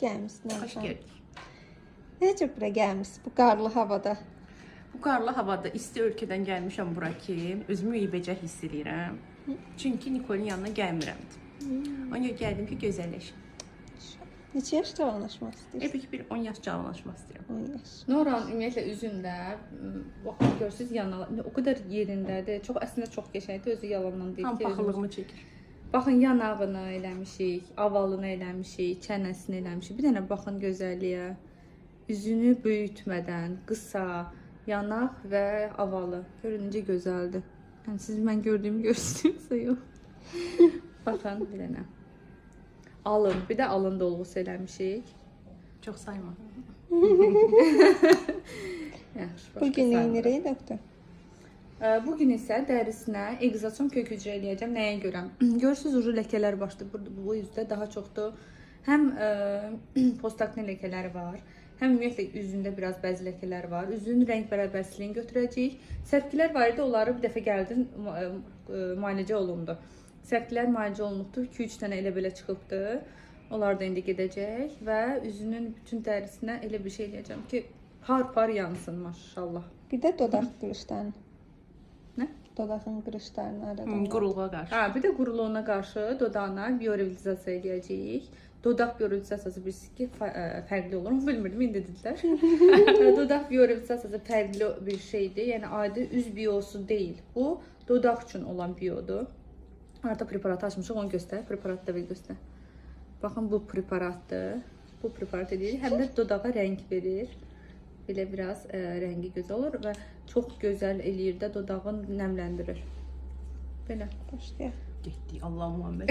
gəlmisən. Xoş gördük. Necə bura gəlmisən bu qarlı havada? Bu qarlı havada isti ölkədən gəlmişəm bura ki, özümü iybəcə hiss edirəm. Çünki Nikolun yanına gəlmirəm. Ona görə gəldim ki, gözəlləşim. Neçə yaş cavanlaşmaq istəyirsən? Təbii ki, bir 10 yaş cavanlaşmaq istəyirəm. 10 yaş. Noran ümumiyyətlə üzündə baxın görürsüz yanına o qədər yerindədir. Əslində çox qəşəngdir, özü yalandan deyil Tam ki. paxıllığımı çəkir. Baxın yanağını eləmişik, avalını eləmişik, çənəsini eləmişik. Bir dənə baxın gözəlliyə. Üzünü böyütmədən, qısa, yanaq və avalı. Görün necə gözəldir. Yəni siz mən gördüyümü görürsünüzsə yox. Baxın bir dənə. Alın, bir də alın dolğusu eləmişik. Çox sayma. Bugün neyinirik doktor? Bugün isə dərisinə egzazyon kök hücrə eləyəcəm. Nəyə görə? Görürsüz, ucu ləkələr başlayır. Bu üzdə daha çoxdur. Həm postakne ləkələri var, həm ümumiyyətlə üzündə biraz bəzi ləkələr var. Üzün rəng bərabərsizliyini götürəcəyik. Sərpkilər var idi, onları bir dəfə gəldim, müalicə olundu. Sərpkilər müalicə olunubdur, 2-3 dənə elə belə çıxıbdır. Onlar da indi gedəcək və üzünün bütün dərisinə elə bir şey eləyəcəm ki, par yansın maşallah. Bir də dodaq qırışlarını. Nə? Dodağın qırışlarını aradan. Quruluğa qarşı. Bir də quruluğuna qarşı dodağına biorevitalizasiya eləyəcəyik. Dodaq biorevitalizasiyası bilirsiniz ki, fərqli olur. Onu bilmirdim, indi dedilər. Dodaq biorevitalizasiyası fərqli bir şeydir. Yəni adi üz biosu deyil. Bu dodaq üçün olan biodur. Arada preparatı açmışıq, onu göstər. Preparatı da göstər. Baxın, bu preparatdır. Bu preparat edirik. Həm də dodağa rəng verir. Belə biraz rəngi gözəl olur və çox gözəl eləyir də, dodağın nəmləndirir. Belə. Başlayaq. Getdik, Allah Muhammed.